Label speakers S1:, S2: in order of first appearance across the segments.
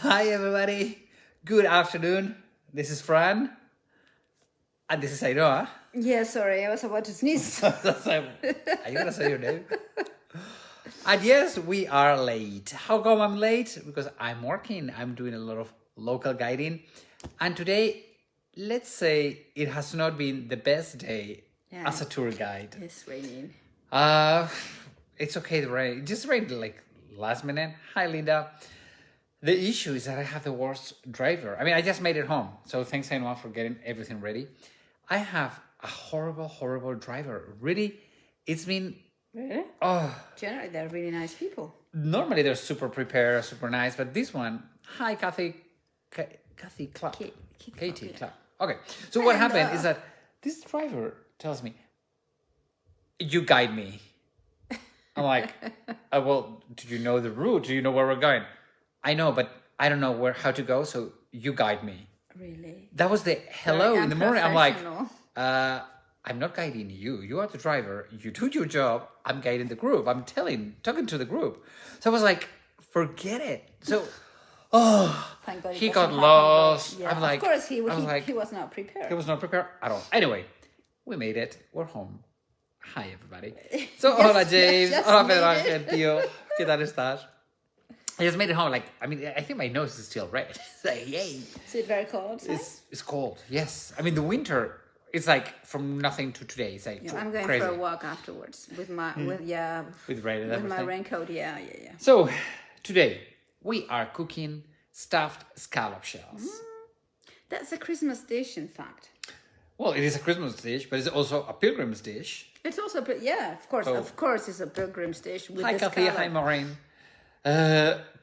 S1: Hi everybody, good afternoon. This is Fran, and this is Ainhoa.
S2: Yeah, sorry, I was about to sneeze.
S1: Are you gonna say your name? And yes, we are late. How come I'm late? Because I'm working. I'm doing a lot of local guiding, and today, let's say it has not been the best day as a tour guide.
S2: It's raining.
S1: It's okay to rain. It just rained like last minute. Hi, Linda. The issue is that I have the worst driver. I mean, I just made it home. So thanks, Ainhoa, for getting everything ready. I have a horrible, horrible driver. Really, it's been...
S2: Really?
S1: Oh.
S2: Generally, they're really nice people.
S1: Normally, they're super prepared, super nice. But this one... Hi, Kathy. Kathy Clapp. Katie Clapp. Okay. So what happened is that this driver tells me, you guide me. I'm like, well, do you know the route? Do you know where we're going? I know, but I don't know how to go, so you guide me.
S2: Really?
S1: That was the hello in the morning. I'm like, I'm not guiding you. You are the driver. You do your job. I'm guiding the group. I'm talking to the group. So I was like, forget it. So,
S2: thank God
S1: he got lost.
S2: Yeah.
S1: I'm like,
S2: of course, he was not prepared.
S1: He was not prepared at all. Anyway, we made it. We're home. Hi, everybody. So, hola, James. Hola, Pedro Ángel, tío. ¿Qué tal estás? I just made it home. Like, I mean, I think my nose is still red. It's like, yay.
S2: Is it very cold?
S1: It's cold. Yes. I mean, the winter. It's like from nothing to today. It's like
S2: I'm going
S1: crazy.
S2: for a walk afterwards with my with
S1: rain and everything.
S2: my raincoat. Yeah.
S1: So today we are cooking stuffed scallop shells.
S2: That's a Christmas dish, in fact.
S1: Well, it is a Christmas dish, but it's also a pilgrim's dish.
S2: It's also, of course, it's a pilgrim's dish with
S1: hi,
S2: the
S1: Kathy.
S2: scallop.
S1: Hi, Maureen.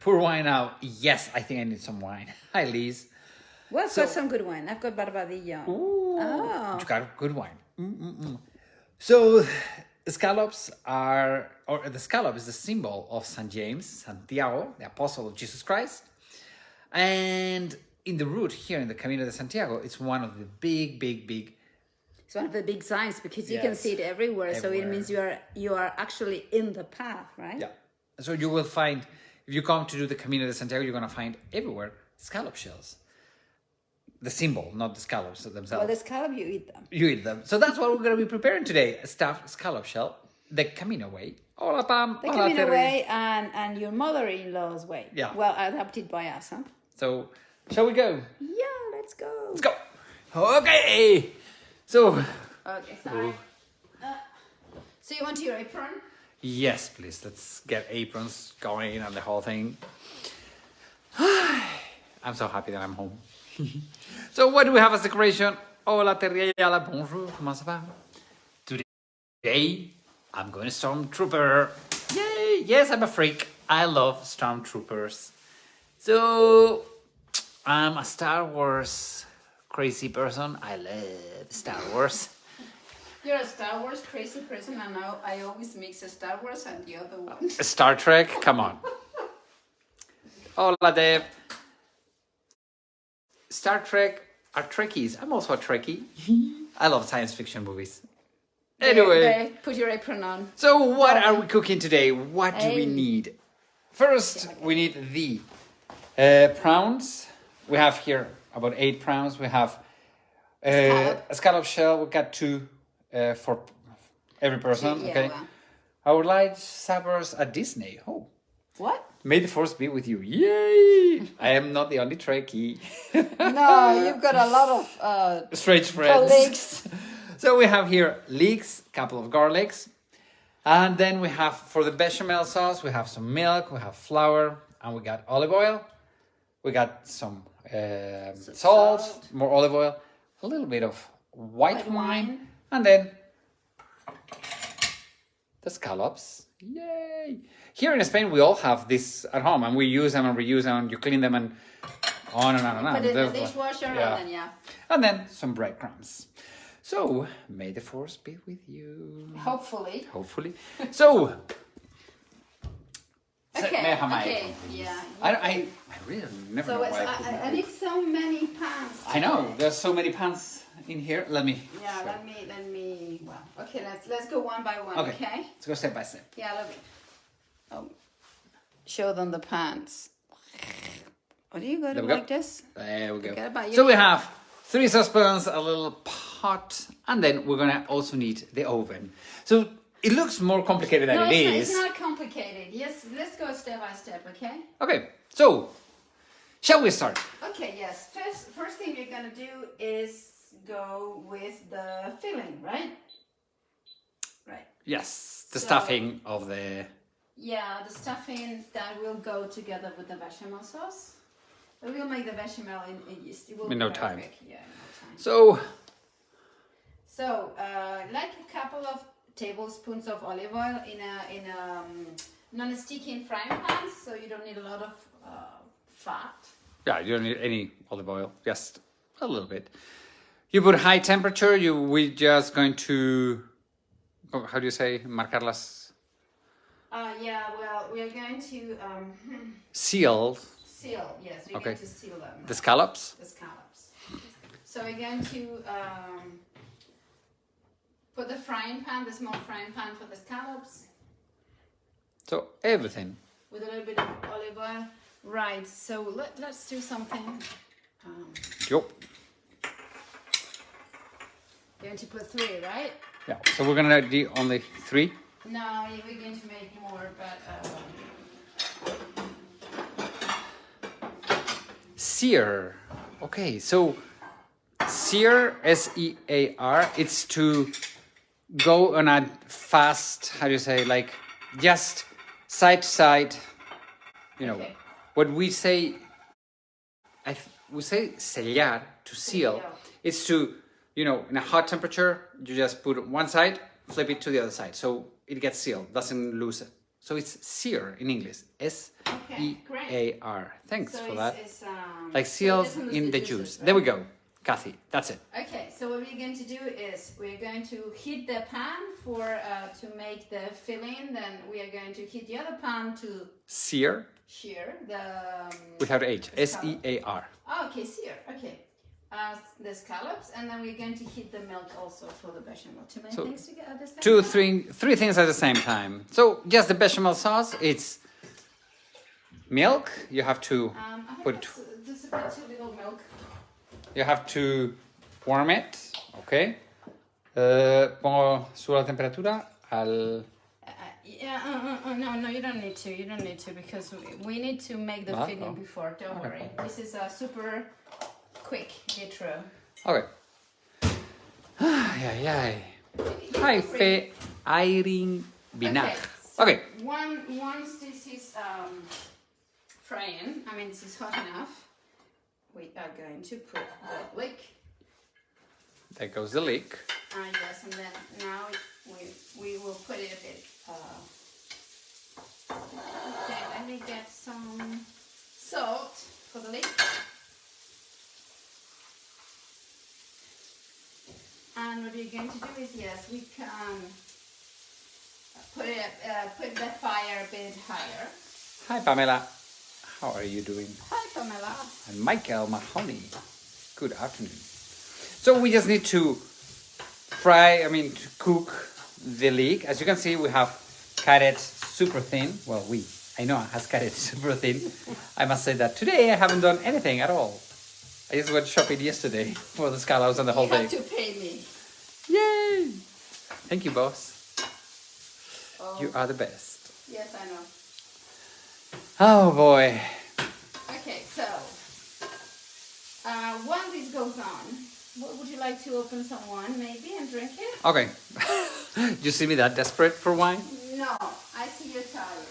S1: Pour wine out. Yes, I think I need some wine. Hi, Liz.
S2: Well, I've got some good wine. I've got Barbadillo.
S1: Oh. You got good wine. So, the scallops the scallop is the symbol of St. James, Santiago, the apostle of Jesus Christ. And in the route here in the Camino de Santiago, it's one of the big...
S2: It's one of the big signs because you can see it everywhere. So it means you are actually in the path, right?
S1: Yeah. So you will find, if you come to do the Camino de Santiago, you're going to find everywhere scallop shells. The symbol, not the scallops themselves.
S2: Well, the scallop, you eat them.
S1: You eat them. So that's what we're going to be preparing today. A stuffed scallop shell, the Camino way. Hola, Pam.
S2: The Camino way and your mother-in-law's way.
S1: Yeah.
S2: Well, adapted by us, huh?
S1: So, shall we go?
S2: Yeah, let's go.
S1: Let's go. Okay. So.
S2: Okay, sorry. So you want your apron?
S1: Yes, please. Let's get aprons going and the whole thing. I'm so happy that I'm home. So what do we have as decoration? Hola, Terriella. Bonjour. Comment ça va? Today, I'm going to Stormtrooper. Yay! Yes, I'm a freak. I love Stormtroopers. So, I'm a Star Wars crazy person. I love Star Wars.
S2: You're a Star Wars crazy person, and now I always mix a Star Wars and the other one.
S1: Star Trek? Come on. Hola, Dave. Star Trek are Trekkies. I'm also a Trekkie. I love science fiction movies. Anyway.
S2: Put your apron on.
S1: So what are we cooking today? What do we need? First, we need the prawns. We have here about 8 prawns. We have a scallop shell. We got 2 for every person.
S2: Yeah,
S1: okay.
S2: well.
S1: Our light sabers at Disney. Oh.
S2: What?
S1: May the force be with you. Yay! I am not the only Trekkie.
S2: No, you've got a lot of
S1: strange friends.
S2: colleagues.
S1: So we have here leeks, a couple of garlics. And then we have, for the bechamel sauce, we have some milk, we have flour, and we got olive oil. We got some salt, more olive oil, a little bit of white wine, and then the scallops. Yay! Here in Spain, we all have this at home, and we use them and reuse them, and you clean them, and on and on and on.
S2: Put it in the dishwasher,
S1: and then some breadcrumbs. So, may the force be with you.
S2: Hopefully.
S1: So,
S2: Okay. Yeah.
S1: I really never know why
S2: I need so many pans.
S1: I know, there's so many pans in here. Let me.
S2: Yeah,
S1: show.
S2: let me. Well, okay. Let's go one by one. Okay.
S1: Let's go step by step.
S2: Yeah, let me. Show them the pans. Oh, do you go to
S1: There we go.
S2: like this?
S1: There we go.
S2: Forget about
S1: So we
S2: your-
S1: have 3 saucepans, a little pot, and then we're gonna also need the oven. So it looks more complicated than
S2: No,
S1: it
S2: it's
S1: is.
S2: not complicated. Yes, let's go step by step, okay?
S1: Okay, so shall we start?
S2: Okay, yes. First thing you're gonna do is go with the filling, right? Right.
S1: Yes, the
S2: So-
S1: stuffing of the...
S2: Yeah, the stuffing that will go together with the bechamel sauce. But we'll make the bechamel it will
S1: In
S2: be
S1: no
S2: very
S1: time.
S2: quick. Yeah, in no time.
S1: So,
S2: Like a couple of tablespoons of olive oil in a non-sticky frying pan, so you don't need a lot of fat.
S1: yeah, you don't need any olive oil, just a little bit. You put high temperature, we just going to... How do you say? Marcarlas...
S2: Yeah, well, we are going to
S1: Seal
S2: seal. Yes, we're
S1: Okay.
S2: going to seal them.
S1: the scallops.
S2: The scallops. So we're going to put the frying pan, the small frying pan for the scallops,
S1: So everything.
S2: with a little bit of olive oil. Right. So let's do something.
S1: Yup.
S2: You're going to put 3, right?
S1: Yeah, so we're gonna do only 3.
S2: No, we're going to make more, but
S1: Sear. Okay, so sear, S-E-A-R, it's to go on a fast, how do you say, like just side to side, you know.
S2: Okay.
S1: What we say, we say sellar, to seal.
S2: Sellar.
S1: It's to, you know, in a hot temperature, you just put one side, flip it to the other side. So it gets sealed, doesn't lose it. So it's sear in English, S-E-A-R. Thanks
S2: so
S1: for that.
S2: it's
S1: Like
S2: so it
S1: sealed
S2: doesn't lose
S1: in the
S2: juices,
S1: juice.
S2: right?
S1: There we go, Kathy, that's it.
S2: Okay, so what we're going to do is we're going to heat the pan for to make the filling. Then we are going to heat the other pan to
S1: Sear
S2: shear the
S1: without H,
S2: the scallop.
S1: S-E-A-R.
S2: Oh, okay, sear. Okay, the scallops, and then we're going to heat the milk also for the bechamel. Too many
S1: So,
S2: things together at the same time?
S1: three things at the same time. So just the bechamel sauce, it's milk. You have to
S2: I think
S1: put,
S2: this is a bit too little milk.
S1: you have to warm it, okay? Pongo subo la temperatura al...
S2: No, you don't need to. You don't need to because we need to make the
S1: Ah,
S2: filling
S1: oh.
S2: before. Don't
S1: Okay.
S2: worry. This is a super quick intro.
S1: Okay. Ay, ay, ay. Hai fe airing vinagre. Okay.
S2: Once this is frying, I mean this is hot enough, we are going to put the leek.
S1: There goes the leek.
S2: Yes, and then now we will put it a bit. Okay, let me get some salt for the leek. And what we're going to do is, yes, we can put the fire a bit higher.
S1: Hi, Pamela. How are you doing?
S2: Hi, Pamela.
S1: And Michael Mahoney. Good afternoon. So we just need to to cook the leek. As you can see, we have cut it super thin. Well, Ainhoa has cut it super thin. I must say that today I haven't done anything at all. I just went shopping yesterday for the scallops and the whole
S2: You have
S1: thing.
S2: to pay me.
S1: Yay! Thank you, boss.
S2: Oh,
S1: You are the best.
S2: yes, I know.
S1: Oh boy.
S2: Okay, so while this goes on, would you like to open some wine maybe and drink it?
S1: Okay. You see me that desperate for wine?
S2: No, I see you're tired.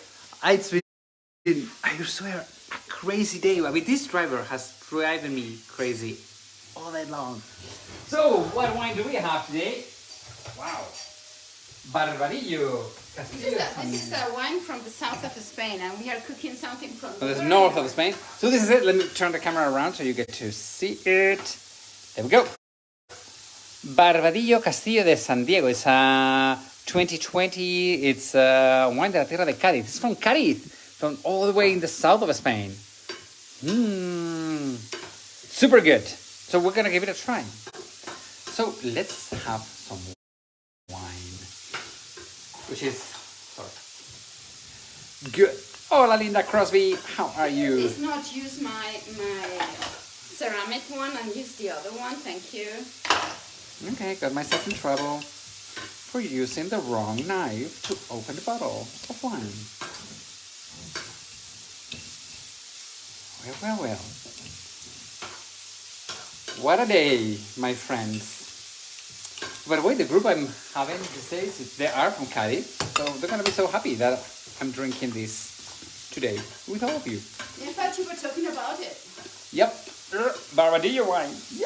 S1: It's been, I swear, a crazy day. I mean, this driver has driven me crazy all day long. So, what wine do we have today? Wow. Barbadillo.
S2: This is a wine from the south of Spain, and we are cooking something from
S1: So this is north of Spain. So this is it. Let me turn the camera around so you get to see it. There we go. Barbadillo Castillo de Santiago. It's a 2020. It's a wine de la tierra de Cádiz. It's from Cádiz, from all the way in the south of Spain. Super good. So we're gonna give it a try. So let's have some wine, which is good. Hola, Linda Crosby. How are you?
S2: Please not use my ceramic one and use the other one. Thank you.
S1: Okay, got myself in trouble for using the wrong knife to open the bottle of wine. Well. What a day, my friends. By the way, the group I'm having these days, they are from Cadiz, so they're going to be so happy that I'm drinking this today with all of you.
S2: In fact, you were talking about it.
S1: Yep, Barbadillo wine. Yay!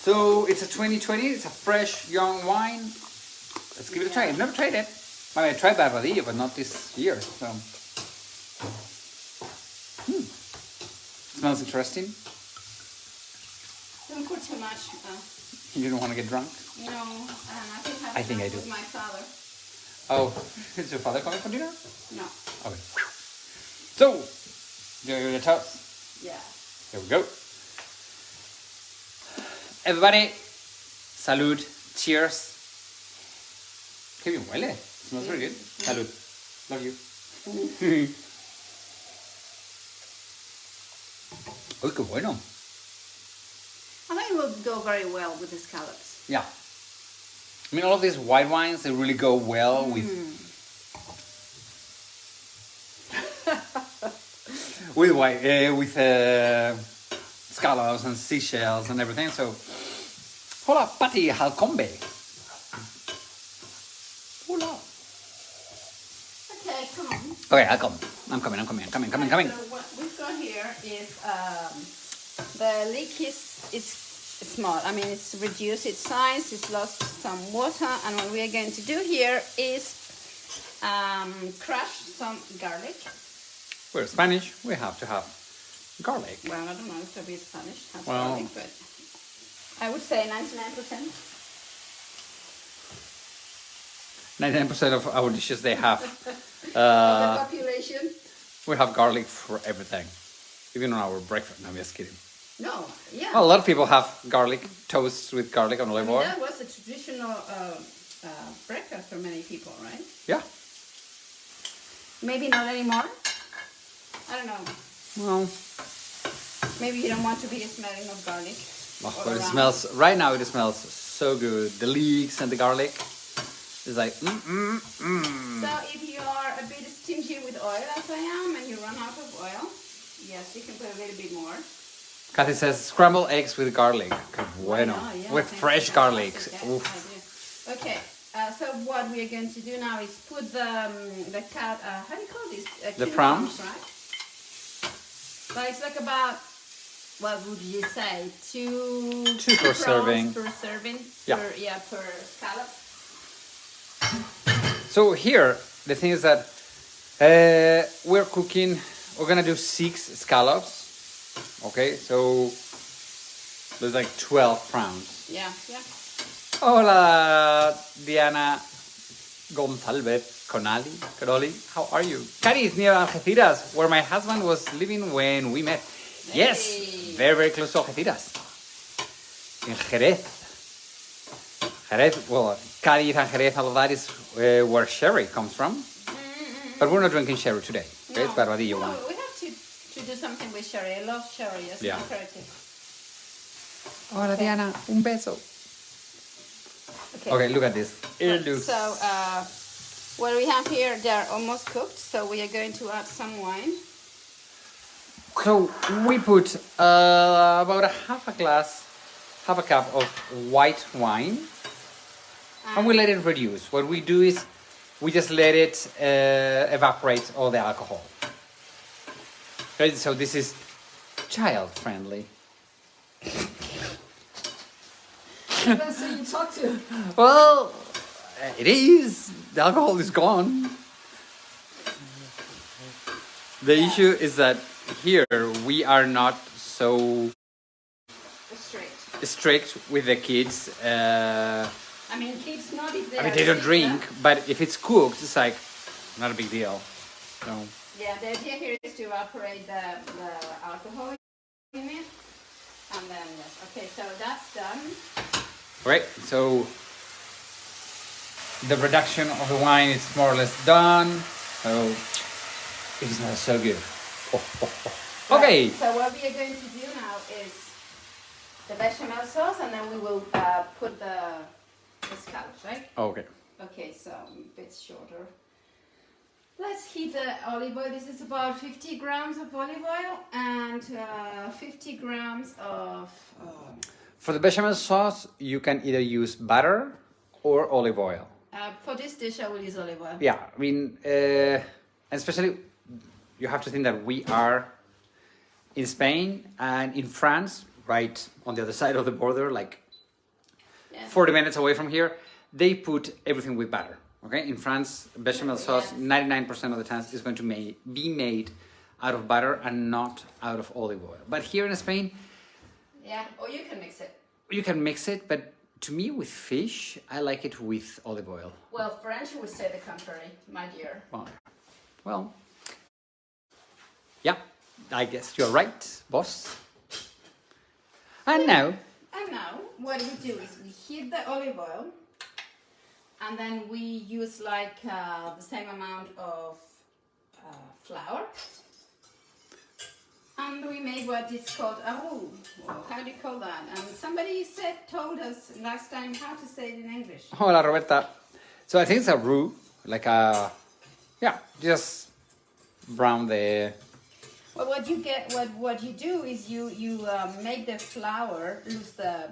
S1: So it's a 2020, it's a fresh, young wine. Let's give it a try. I've never tried it. I mean, I tried Barbadillo, but not this year, so... Smells interesting.
S2: Don't put too much.
S1: You don't want to get drunk?
S2: No, I think I do. With my father.
S1: Oh, is your father coming for dinner?
S2: No.
S1: Okay. So, do you the toast?
S2: Yeah.
S1: Here we go. Everybody, salud, cheers. Qué bien huele. Smells very good. Salud. Love you. Uy, qué bueno.
S2: I think it will go very well with the scallops.
S1: Yeah. I mean, all of these white wines, they really go well with scallops and seashells and everything. So, hola, Patty Halcombe. Hola.
S2: Okay, come on.
S1: Okay, I'm coming.
S2: So what we've got here is the leek is small. I mean, it's reduced its size. It's lost some water, and what we are going to do here is crush some garlic.
S1: We're Spanish. We have to have garlic.
S2: Well, I don't know if it'll be Spanish has
S1: Well,
S2: garlic, but I would say 99%.
S1: 99% of our dishes they have.
S2: The population.
S1: We have garlic for everything, even on our breakfast. No, I'm just kidding.
S2: No, yeah.
S1: Well, a lot of people have garlic toasts with garlic and olive oil.
S2: That was a traditional breakfast for many people, right?
S1: Yeah.
S2: Maybe not anymore. I don't know.
S1: Well,
S2: maybe you don't want to be smelling of garlic.
S1: Oh, but it smells, right now it smells so good. The leeks and the garlic. It's like,
S2: So if you are a bit stingy with oil as I am and you run out of oil, yes, you can put a little bit more.
S1: Kathy says scrambled eggs with garlic. Que bueno.
S2: Yeah,
S1: with fresh garlic.
S2: Yes, okay, so what we are going to do now is put the cat, how do you call this?
S1: The prawns,
S2: right? So it's like about, what would you say, two
S1: per serving.
S2: Per serving.
S1: Yeah.
S2: Per scallop.
S1: So here, the thing is that we're gonna do 6 scallops. Okay, so there's like 12 prawns.
S2: Yeah.
S1: Hola, Diana Gonzalez Caroli, how are you? Cadiz, near Algeciras, where my husband was living when we met. Hey. Yes, very, very close to Algeciras. In Jerez. Well, Cadiz and Jerez, all of that is where sherry comes from. But we're not drinking sherry today. Okay, it's Barbadillo wine.
S2: We have to do something with sherry. I love sherry. Yes, yeah.
S1: Hola, okay. Diana, un beso. Okay, look at this. It looks...
S2: So, what we have here, they're almost cooked. So we are going to add some wine.
S1: So we put about a half a cup of white wine. And we let it reduce. What we do is we just let it evaporate all the alcohol. Okay, so this is child friendly.
S2: That's who you talk to.
S1: Well, it is. The alcohol is gone. The issue is that here we are not so strict with the kids.
S2: I mean, kids not if they.
S1: I mean, they don't drink, but if it's cooked, it's like not a big deal. So.
S2: Yeah, the idea here is to evaporate the alcohol in it, and then yes. Okay, so that's done.
S1: Right, so the reduction of the wine is more or less done. So it smells so good. Okay.
S2: So what we are going to do now is the bechamel sauce, and then we will put the scallops, right?
S1: Okay.
S2: Okay, so a bit shorter. Let's heat the olive oil. This is about 50 grams of olive oil and 50 grams of...
S1: For the bechamel sauce, you can either use butter or olive oil.
S2: For this dish, I will use olive oil.
S1: Yeah, I mean, and especially, you have to think that we are in Spain and in France, right on the other side of the border, like 40 minutes away from here, they put everything with butter. Okay, in France, bechamel sauce, 99% of the time is going to be made out of butter and not out of olive oil. But here in Spain,
S2: yeah, or you can mix it.
S1: You can mix it, but to me, with fish, I like it with olive oil.
S2: Well, French would say the contrary, my dear.
S1: Well, yeah, I guess you're right, boss. And now,
S2: what we do is we heat the olive oil, and then we use like the same amount of flour, and we make what is called a roux. How do you call that? Somebody told us last time how to say it in English.
S1: Hola, Roberta. So I think it's a roux, like a, just brown the...
S2: Well, what you do is you make the flour lose the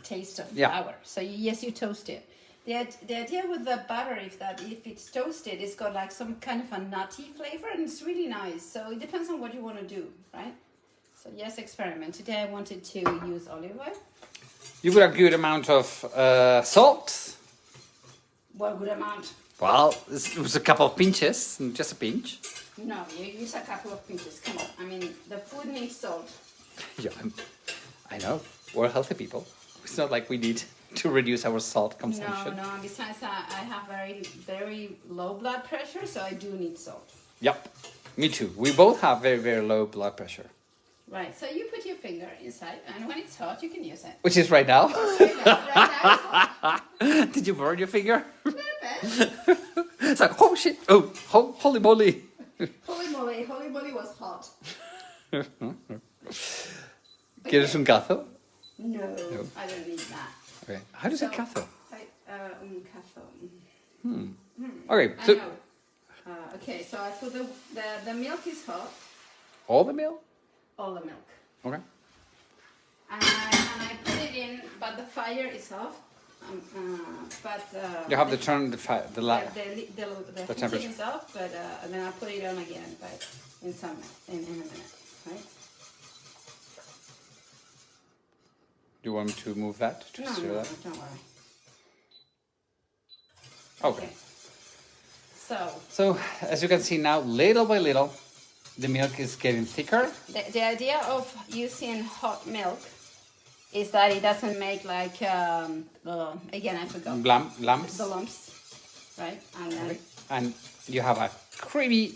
S2: taste of flour. So you toast it. The idea with the butter is that if it's toasted, it's got like some kind of a nutty flavor, and it's really nice. So it depends on what you want to do, right? So yes, experiment. Today I wanted to use olive oil.
S1: You put a good amount of salt.
S2: What good amount?
S1: Well, it was a couple of pinches, just a pinch.
S2: No, you use a couple of pinches. Come on. I mean, the food needs salt.
S1: Yeah, I know. We're healthy people. It's not like we need to reduce our salt consumption.
S2: No. Besides, I have very, very low blood pressure, so I do need salt.
S1: Yep, me too. We both have very, very low blood pressure.
S2: Right, so you put your finger inside, and when it's hot, you can use it.
S1: Which is right now.
S2: Right now
S1: Did you burn your finger?
S2: A little bit.
S1: It's like, oh shit, holy moly.
S2: Holy moly was hot.
S1: ¿Quieres un cazo?
S2: No, I don't need that.
S1: Okay, how do you say cazo?
S2: Un cazo.
S1: Okay,
S2: I
S1: so...
S2: know. Okay, so I put the milk is hot.
S1: All the milk?
S2: All the milk.
S1: Okay.
S2: And I put it in, but the fire is off.
S1: You have to turn the
S2: temperature is off, but and then I'll put it on again, but in a minute, right?
S1: Do you want me to move that?
S2: No, don't worry.
S1: Okay.
S2: So,
S1: as you can see now, little by little, the milk is getting thicker.
S2: The idea of using hot milk is that it doesn't make like, again, I forgot.
S1: Lumps.
S2: The lumps, right? And then
S1: and you have a creamy,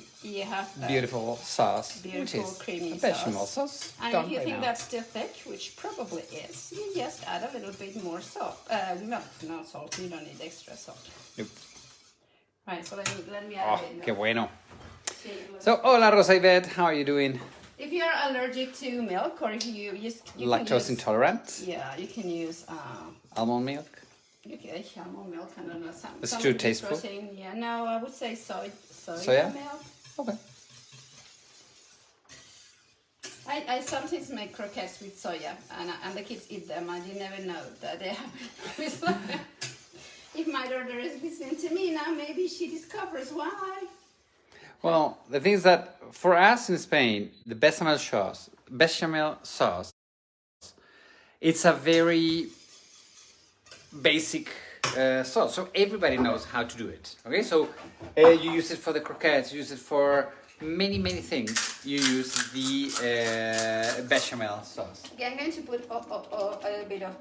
S1: beautiful sauce, which is
S2: creamy
S1: a bechamel sauce.
S2: And if you think that's too thick, which probably is, you just add a little bit more salt. Milk, not salt. You don't need extra salt.
S1: Nope.
S2: Right, so let me add it.
S1: Qué bueno. So, hola Rosa Yvette, how are you doing?
S2: If you're allergic to milk, or if you
S1: lactose intolerant?
S2: Yeah, you can use
S1: almond milk.
S2: Okay, almond milk. I don't know.
S1: It's too tasteful.
S2: Protein. Yeah, no, I would say
S1: soya
S2: milk.
S1: Okay.
S2: I sometimes make croquettes with soya, and the kids eat them, and you never know that they have with soya. If my daughter is listening to me now, maybe she discovers why.
S1: Well, the thing is that for us in Spain, the bechamel sauce, it's a very basic sauce, so everybody knows how to do it. Okay, so you use it for the croquettes, you use it for many things. You use the bechamel sauce.
S2: Okay, I'm going to put a little bit of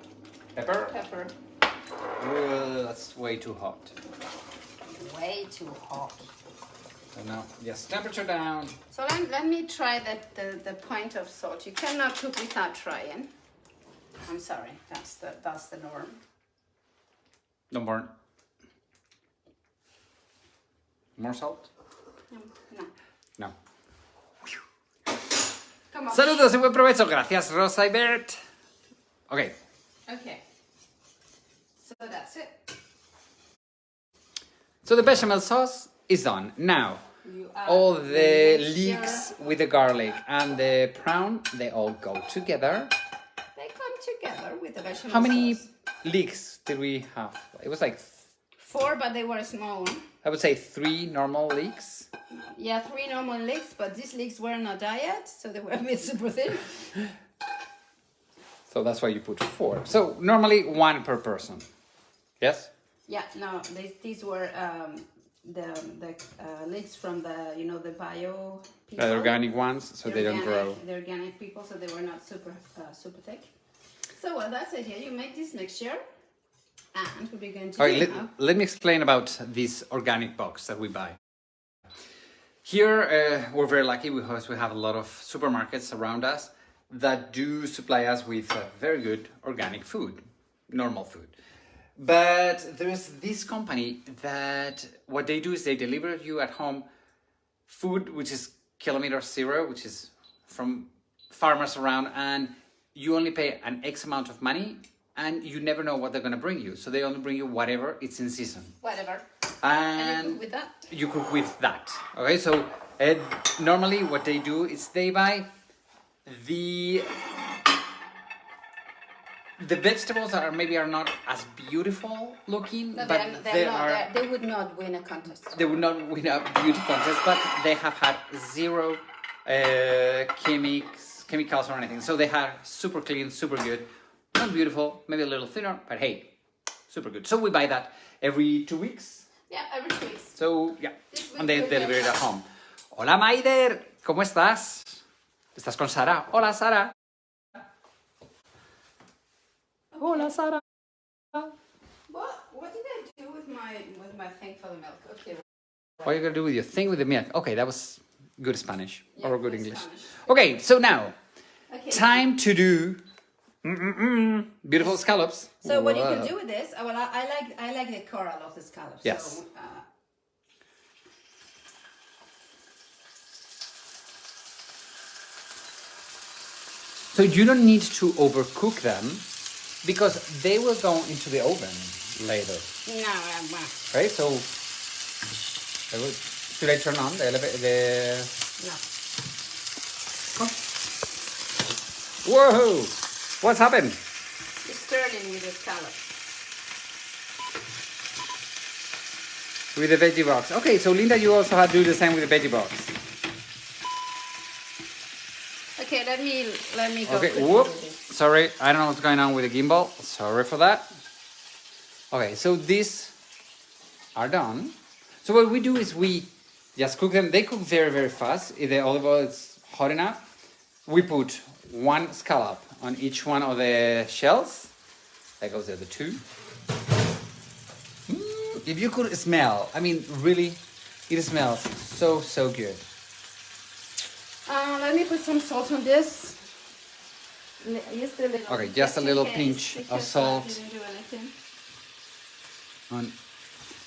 S1: pepper. That's way too hot.
S2: Way too hot.
S1: So now, yes, temperature down.
S2: So let me try the point of salt. You cannot cook without trying. I'm sorry, that's the norm.
S1: No more. More salt?
S2: No.
S1: No.
S2: Come on.
S1: Saludos y buen provecho. Gracias, Rosa y Bert. Okay.
S2: Okay. So that's it.
S1: So the bechamel sauce is done. Now, all the leeks with the garlic and the prawn, they all go together.
S2: They come together with the bechamel
S1: How many
S2: sauce.
S1: leeks did we have? It was like
S2: 4, but they were small.
S1: I would say 3 normal leeks.
S2: Yeah, 3 normal leeks, but these leeks were on a diet, so they were a bit super thin.
S1: So that's why you put 4. So normally 1 per person. Yes?
S2: Yeah, no, these were the leeks from the the bio people.
S1: The organic ones, so they don't grow.
S2: The organic people, so they were not super thick. So well, that's it. Yeah, you make this mixture, and what we're going to do now.
S1: Let me explain about this organic box that we buy. Here we're very lucky because we have a lot of supermarkets around us that do supply us with very good organic food, normal food. But there's this company that what they do is they deliver you at home food which is kilometer zero, which is from farmers around, and you only pay an X amount of money and you never know what they're going to bring you. So they only bring you whatever it's in season.
S2: Whatever.
S1: And
S2: you cook with that? You
S1: cook with that. Okay, so normally what they do is they buy the vegetables that maybe are not as beautiful looking,
S2: no,
S1: but
S2: they would not win a contest.
S1: They would not win a beauty contest, but they have had 0 chemicals or anything. So they are super clean, super good, not beautiful, maybe a little thinner, but hey, super good. So we buy that every 2 weeks.
S2: Yeah, every 2 weeks.
S1: So yeah, and they deliver it at home. Hola Maider, ¿cómo estás? ¿Estás con Sara? Hola Sara. Hola Sara.
S2: What did I do with my thing for the milk? Okay.
S1: What are you gonna do with your thing with the milk? Okay, that was good Spanish or good English.
S2: Spanish.
S1: Okay, so now time to do beautiful scallops.
S2: So what you can do with this? Well, I like the coral of the scallops.
S1: Yes. So you don't need to overcook them because they will go into the oven later.
S2: No,
S1: right? So should I turn on the elevator?
S2: No.
S1: Oh. Whoa! What's happened?
S2: It's turning with the scallops.
S1: With the veggie box. Okay, so Linda, you also have to do the same with the veggie box.
S2: Okay, let me go.
S1: Okay, whoop. Sorry, I don't know what's going on with the gimbal. Sorry for that. Okay, so these are done. So what we do is we just cook them. They cook very, very fast. If the olive oil is hot enough, we put 1 scallop on each one of the shells. That goes the other 2. If you could smell, I mean, really, it smells so, so good.
S2: Let me put some salt on this. Just a little.
S1: Okay, just a little pinch of salt.
S2: Didn't do anything.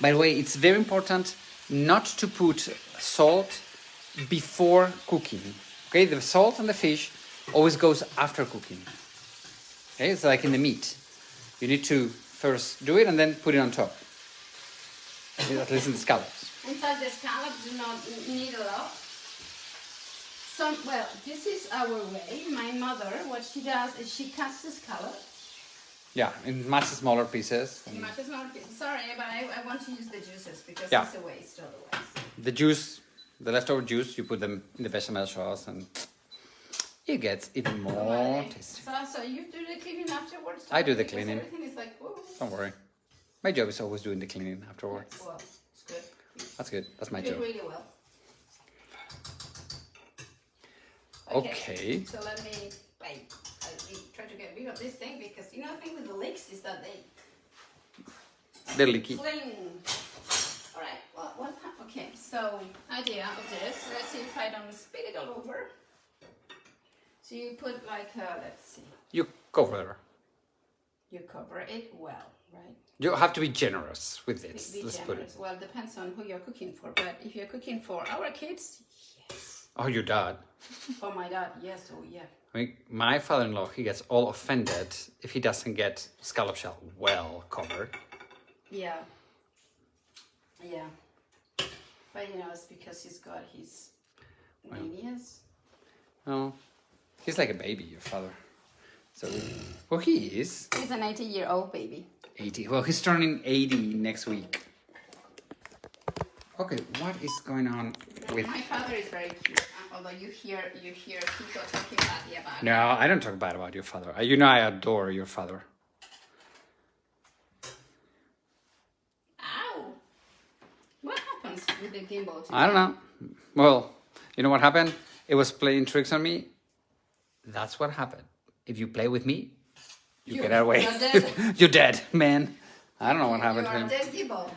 S1: By the way, it's very important not to put salt before cooking. Okay, the salt on the fish always goes after cooking. Okay, it's like in the meat. You need to first do it and then put it on top. At least in the scallops.
S2: In fact, the scallops do not need a lot. Well, this is our way. My mother, what she does is she cuts the scallop.
S1: Yeah, in much smaller pieces.
S2: Much smaller pieces. Sorry, but I want to use the juices because it's a waste otherwise.
S1: The juice, the leftover juice, you put them in the bechamel sauce and it gets even more tasty.
S2: So you do the cleaning afterwards?
S1: I do the cleaning.
S2: Everything is like, whoa.
S1: Don't worry. My job is always doing the cleaning afterwards.
S2: Well, it's good.
S1: That's good. That's my
S2: you
S1: job.
S2: do really well.
S1: Okay.
S2: So let me try to get rid of this thing because the thing with the leeks is that
S1: they're leaky.
S2: Fling. All right. Well, okay. So idea of this. Let's see if I don't spit it all over. So you put like let's see.
S1: You go for it.
S2: you cover it well, right?
S1: You have to be generous with it.
S2: Be
S1: Let's
S2: generous.
S1: put it.
S2: Well, depends on who you're cooking for. But if you're cooking for our kids, yes.
S1: Oh, your dad.
S2: Oh, my dad, yes, oh yeah.
S1: I mean, my father-in-law, he gets all offended if he doesn't get scallop shell well covered.
S2: Yeah. Yeah. But you know, it's because he's got his manias.
S1: Oh, he's like a baby, your father. So, well, he is.
S2: He's an 80-year-old baby.
S1: 80. Well, he's turning 80 next week. Okay, what is going on with...
S2: My father is very cute. Although you hear people talking badly about him.
S1: No, I don't talk bad about your father. You know I adore your father.
S2: Ow! What happens with the gimbal today?
S1: I don't know. Well, you know what happened? It was playing tricks on me. That's what happened. If you play with me, you get away.
S2: You're dead.
S1: You're dead, man. I don't know what happened to him.
S2: You are dead gimbal.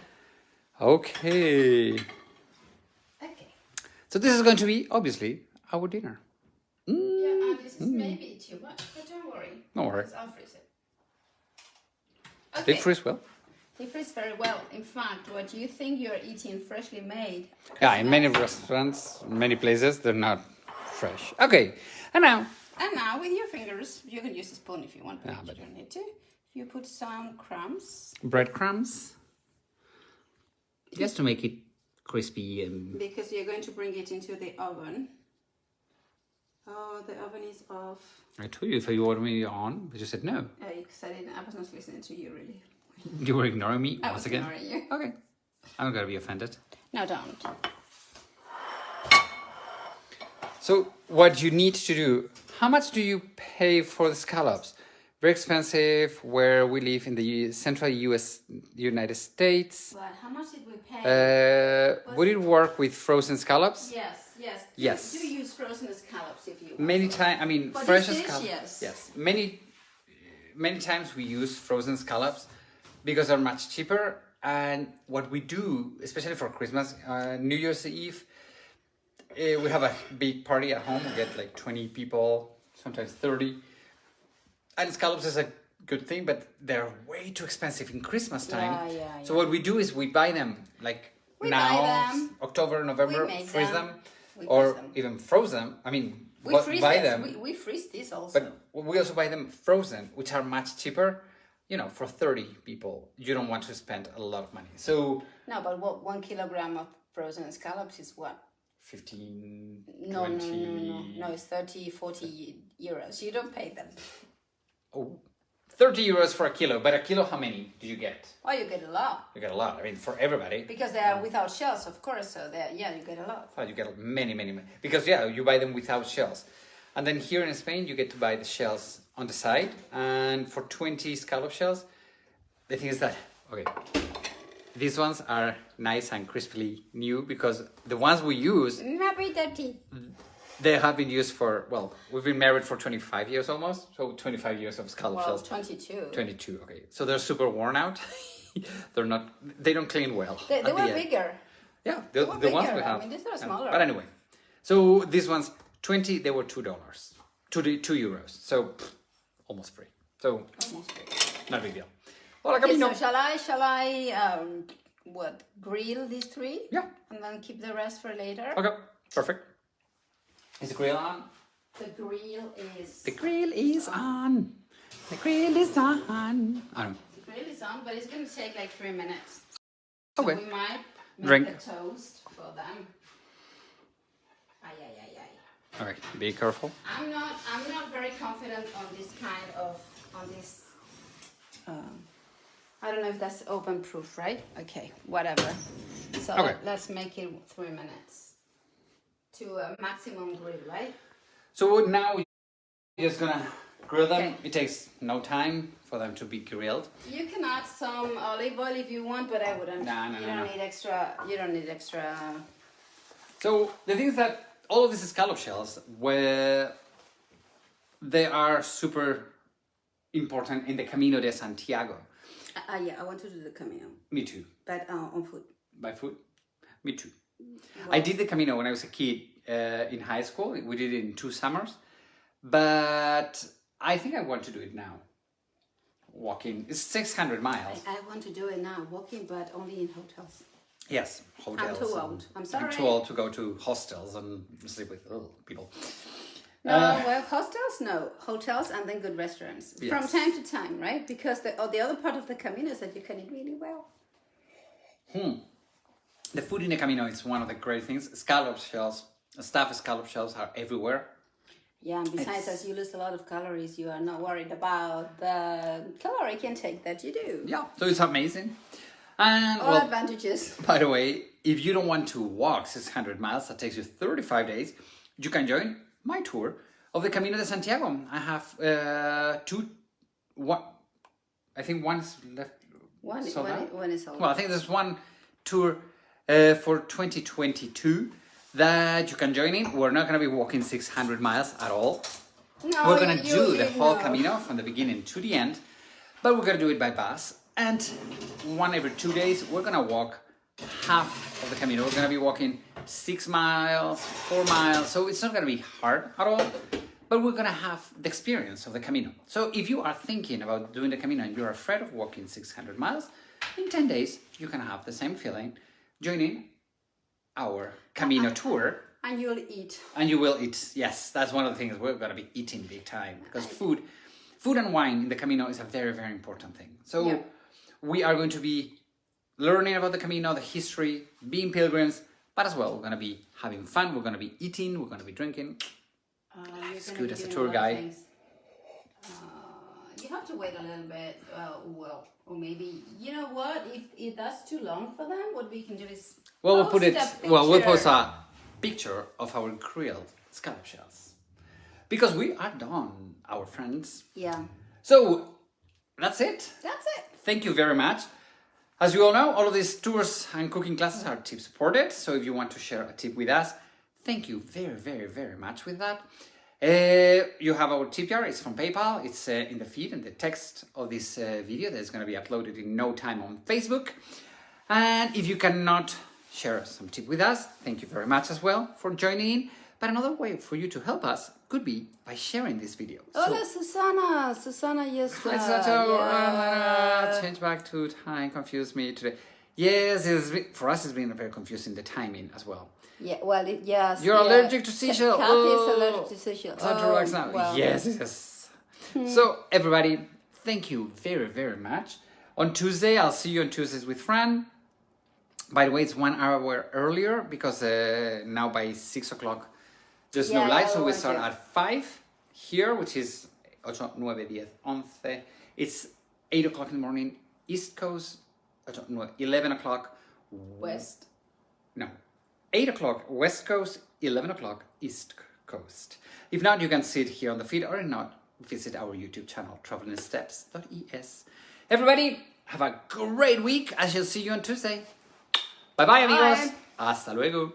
S1: Okay.
S2: Okay.
S1: So this is going to be, obviously, our dinner.
S2: Yeah, and this is maybe too much, but don't worry.
S1: Don't worry.
S2: Because I'll freeze it. Okay.
S1: They freeze well.
S2: They freeze very well. In fact, what you think you're eating freshly made.
S1: Yeah, in many restaurants, many places, they're not fresh. Okay, and now...
S2: And now with your fingers, you can use a spoon if you want, but
S1: but-
S2: you don't need to. You put some crumbs.
S1: Breadcrumbs. Just to make it crispy and...
S2: Because you're going to bring it into the oven. Oh, the oven is off.
S1: I told you if you wanted me on, but you said no.
S2: Because I was not listening to you really.
S1: You were ignoring me
S2: I
S1: once
S2: was
S1: again?
S2: ignoring you.
S1: Okay. I'm not going to be offended.
S2: No, don't.
S1: So what you need to do, how much do you pay for the scallops? Very expensive where we live in the central United States.
S2: But how much did we pay?
S1: Would it work with frozen scallops?
S2: Yes, yes.
S1: Yes.
S2: Do use frozen scallops if you want.
S1: Many times, I mean,
S2: For
S1: fresh
S2: this dish,
S1: scallops.
S2: yes.
S1: Many times we use frozen scallops because they're much cheaper. And what we do, especially for Christmas, New Year's Eve, we have a big party at home. We get like 20 people, sometimes 30. And scallops is a good thing, but they're way too expensive in Christmas time.
S2: Yeah.
S1: So what we do is we buy them like
S2: We
S1: now,
S2: buy them.
S1: October, November,
S2: We make
S1: freeze
S2: them.
S1: them,
S2: We
S1: or
S2: freeze them.
S1: even froze them. I mean,
S2: We
S1: buy
S2: freeze
S1: them.
S2: this. We freeze this also.
S1: But we also buy them frozen, which are much cheaper. You know, for 30 people, you don't want to spend a lot of money. So
S2: No, but what 1 kilogram of frozen scallops is what?
S1: 15,
S2: No,
S1: 20...
S2: no, it's 30, 40 euros. You don't pay them.
S1: Oh, 30 euros for a kilo. But a kilo, how many do you get?
S2: Oh, you get a lot.
S1: You get a lot. I mean, for everybody.
S2: Because they are without shells, of course. So you get a lot.
S1: Oh, you get many. Because, yeah, you buy them without shells. And then here in Spain, you get to buy the shells on the side. And for 20 scallop shells, the thing is that, okay, these ones are nice and crispily new because the ones we use,
S2: Not very dirty.
S1: they have been used for, well, we've been married for 25 years almost. So 25 years of scallop
S2: Well,
S1: shells.
S2: 22.
S1: 22, okay. So they're super worn out. They don't clean well.
S2: They
S1: at the
S2: were
S1: end.
S2: bigger.
S1: Yeah,
S2: were
S1: the ones
S2: bigger.
S1: we
S2: I
S1: have.
S2: mean, these are
S1: Yeah.
S2: smaller.
S1: But anyway, so these ones, 20, they were $2. 2 euros. So almost free. So not a big deal. Well,
S2: Okay,
S1: Camino.
S2: so shall I grill these 3?
S1: Yeah.
S2: And then keep the rest for later?
S1: Okay, perfect. Is the grill on?
S2: The grill is...
S1: The grill is on. The grill is on. I don't know.
S2: The grill is on, but it's going to take like 3 minutes. So
S1: Okay.
S2: we might make
S1: Drink.
S2: a toast for them. Ay.
S1: Okay, be careful.
S2: I'm not very confident on this kind of I don't know if that's oven proof, right? Okay, whatever. So
S1: Okay.
S2: let's make it 3 minutes to a maximum grill, right?
S1: So now you're just gonna grill them.
S2: Okay.
S1: It takes no time for them to be grilled.
S2: You can add some olive oil if you want, but I wouldn't.
S1: No,
S2: you
S1: no.
S2: don't need extra. You don't need extra.
S1: So the thing is that all of these scallop shells, where they are super important in the Camino de Santiago.
S2: Yeah, I want to do the Camino,
S1: Me too.
S2: but on foot.
S1: By foot? Me too.
S2: Well,
S1: I did the Camino when I was a kid in high school. We did it in 2 summers. But I think I want to do it now. walking. It's 600 miles.
S2: I want to do it now, walking, but only in hotels.
S1: Yes, hotels.
S2: I'm too old. I'm sorry.
S1: I'm too old to go to hostels and sleep with people.
S2: No, well, hostels, no. Hotels and then good restaurants.
S1: Yes.
S2: From time to time, right? Because the other part of the Camino is that you can eat really well.
S1: The food in the Camino is one of the great things. Scallop shells, stuffed scallop shells are everywhere.
S2: Yeah, and besides, as you lose a lot of calories, you are not worried about the caloric intake that you do.
S1: Yeah, so it's amazing. And
S2: All advantages.
S1: By the way, if you don't want to walk 600 miles, that takes you 35 days, you can join my tour of the Camino de Santiago. I have I think one's left.
S2: One is sold
S1: Well, I think there's one tour for 2022 that you can join in. We're not going to be walking 600 miles at all.
S2: No,
S1: we're going to do the whole Camino from the beginning to the end, but we're going to do it by bus. And one every 2 days, we're going to walk half of the Camino. We're going to be walking 6 miles, 4 miles. So it's not going to be hard at all, but we're going to have the experience of the Camino. So if you are thinking about doing the Camino and you're afraid of walking 600 miles, in 10 days, you can have the same feeling joining our Camino tour.
S2: And you'll eat.
S1: And you will eat. Yes, that's one of the things. We're going to be eating big time because food and wine in the Camino is a very, very important thing. So we are going to be learning about the Camino, the history, being pilgrims, but as well, we're going to be having fun. We're going to be eating. We're going to be drinking. It's good as a tour guide.
S2: You have to wait a little bit. Or maybe, you know what? If that's too long for them, what we can do is
S1: we'll post a picture of our grilled scallop shells. Because we are done, our friends.
S2: Yeah.
S1: So, that's it.
S2: That's it.
S1: Thank you very much. As you all know, all of these tours and cooking classes are tip supported. So if you want to share a tip with us, thank you very, very, very much with that. You have our tip jar. It's from PayPal. It's in the feed and the text of this video that is going to be uploaded in no time on Facebook. And if you cannot share some tip with us, thank you very much as well for joining in. But another way for you to help us could be by sharing this video.
S2: Hola, Susana. Susana, yes.
S1: Change back to time. Confused me today. Yes, for us it's been very confusing, the timing as well.
S2: Yeah, well, yes.
S1: You're allergic to seashell.
S2: Kathy is allergic to seashell.
S1: Time to relax now. Well. Yes. So, everybody, thank you very, very much. On Tuesday, I'll see you on Tuesdays with Fran. By the way, it's 1 hour earlier because now by 6 o'clock there's no live, so we start at 5 here, which is 8, 9, 10, 11. It's 8 o'clock in the morning, East Coast, 11 o'clock
S2: West.
S1: No, 8 o'clock West Coast, 11 o'clock East Coast. If not, you can see it here on the feed, or if not, visit our YouTube channel, travelingsteps.es. Everybody, have a great week. I shall see you on Tuesday. Bye bye, amigos. Hasta luego.